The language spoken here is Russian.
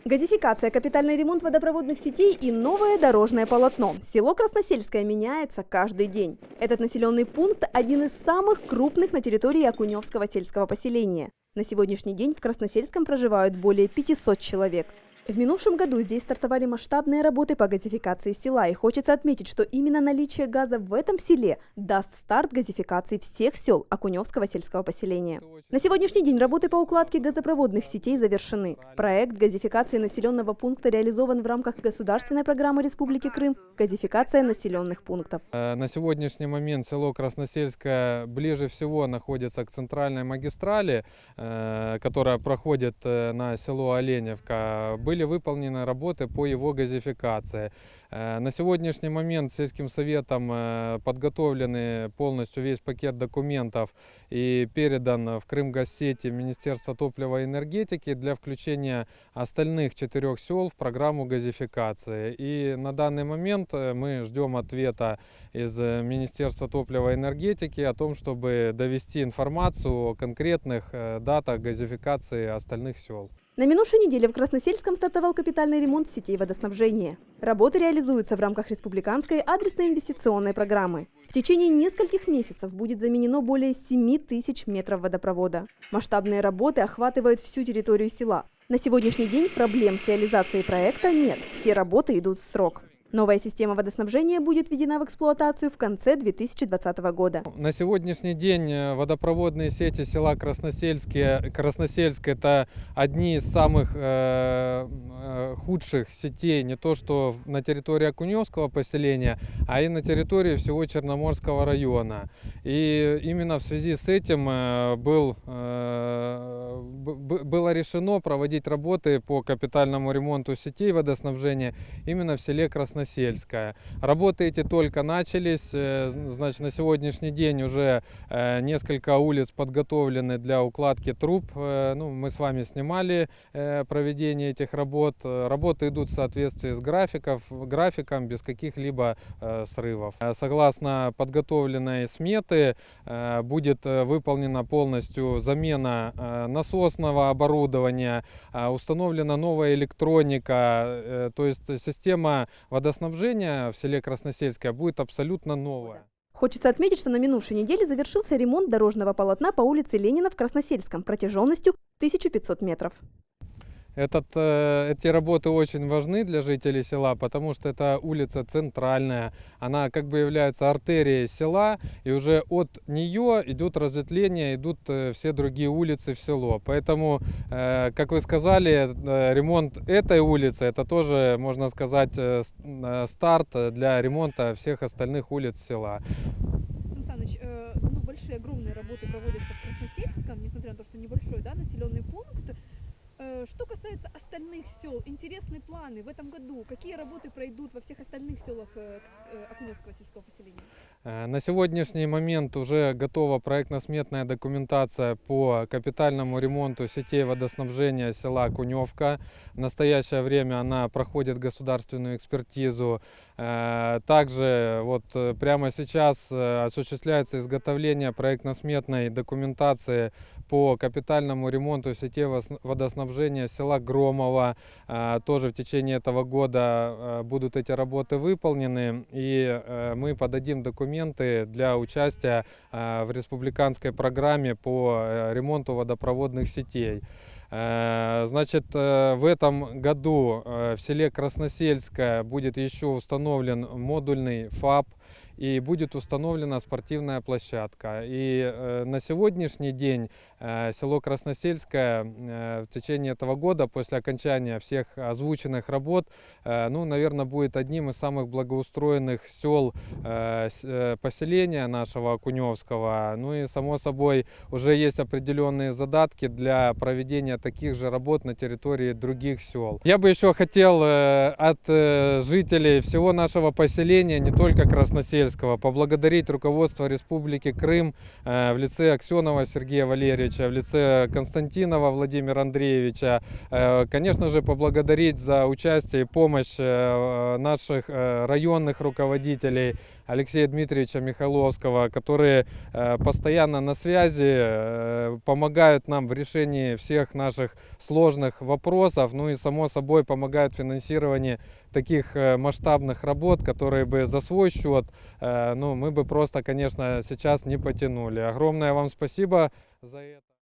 Газификация, капитальный ремонт водопроводных сетей и новое дорожное полотно. Село Красносельское меняется каждый день. Этот населенный пункт – один из самых крупных на территории Окуневского сельского поселения. На сегодняшний день в Красносельском проживают более 500 человек. В минувшем году здесь стартовали масштабные работы по газификации села. И хочется отметить, что именно наличие газа в этом селе даст старт газификации всех сел Окуневского сельского поселения. На сегодняшний день работы по укладке газопроводных сетей завершены. Проект газификации населенного пункта реализован в рамках государственной программы Республики Крым «Газификация населенных пунктов». На сегодняшний момент село Красносельское ближе всего находится к центральной магистрали, которая проходит на село Оленевка. Были выполнены работы по его газификации. На сегодняшний момент сельским советом подготовлены полностью весь пакет документов и передан в Крымгазсети Министерство топлива и энергетики для включения остальных 4 сел в программу газификации. И на данный момент мы ждем ответа из Министерства топлива и энергетики о том, чтобы довести информацию о конкретных датах газификации остальных сел. На минувшей неделе в Красносельском стартовал капитальный ремонт сетей водоснабжения. Работы реализуются в рамках республиканской адресной инвестиционной программы. В течение нескольких месяцев будет заменено более 7000 метров водопровода. Масштабные работы охватывают всю территорию села. На сегодняшний день проблем с реализацией проекта нет. Все работы идут в срок. Новая система водоснабжения будет введена в эксплуатацию в конце 2020 года. На сегодняшний день водопроводные сети села Красносельск – это одни из самых худших сетей не то что на территории Окуневского поселения, а и на территории всего Черноморского района. И именно в связи с этим было решено проводить работы по капитальному ремонту сетей водоснабжения именно в селе Красносельское. Работы эти только начались, значит, на сегодняшний день уже несколько улиц подготовлены для укладки труб. Мы с вами снимали проведение этих работ. Работы идут в соответствии с графиком без каких-либо срывов. Согласно подготовленной сметы будет выполнена полностью замена насосного оборудования, установлена новая электроника, то есть система водоснабжения в селе Красносельское будет абсолютно новая. Хочется отметить, что на минувшей неделе завершился ремонт дорожного полотна по улице Ленина в Красносельском протяженностью 1500 метров. Эти работы очень важны для жителей села, потому что эта улица центральная, она как бы является артерией села, и уже от нее идет разветвление, идут все другие улицы в село. Поэтому, как вы сказали, ремонт этой улицы, это тоже, можно сказать, старт для ремонта всех остальных улиц села. Сан Саныч, большие, огромные работы проводятся в Красносельском, несмотря на то, что небольшой, населенный пункт. Что касается остальных сел, интересные планы в этом году? Какие работы пройдут во всех остальных селах Окуневского сельского поселения? На сегодняшний момент уже готова проектно-сметная документация по капитальному ремонту сетей водоснабжения села Окуневка. В настоящее время она проходит государственную экспертизу. Также прямо сейчас осуществляется изготовление проектно-сметной документации по капитальному ремонту сетей водоснабжения села Громово. Тоже в течение этого года будут эти работы выполнены, и мы подадим документы для участия в республиканской программе по ремонту водопроводных сетей. Значит, в этом году в селе Красносельское будет еще установлен модульный ФАП и будет установлена спортивная площадка. И на сегодняшний день село Красносельское в течение этого года, после окончания всех озвученных работ, наверное, будет одним из самых благоустроенных сел поселения нашего Окуневского. И, само собой, уже есть определенные задатки для проведения таких же работ на территории других сел. Я бы еще хотел от жителей всего нашего поселения, не только Красносельского, поблагодарить руководство Республики Крым в лице Аксенова Сергея Валерьевича, в лице Константинова Владимира Андреевича. Конечно же, поблагодарить за участие и помощь наших районных руководителей, Алексея Дмитриевича Михайловского, которые постоянно на связи, помогают нам в решении всех наших сложных вопросов, ну и само собой помогают в финансировании таких масштабных работ, которые бы за свой счет, ну, мы бы просто, конечно, сейчас не потянули. Огромное вам спасибо за это.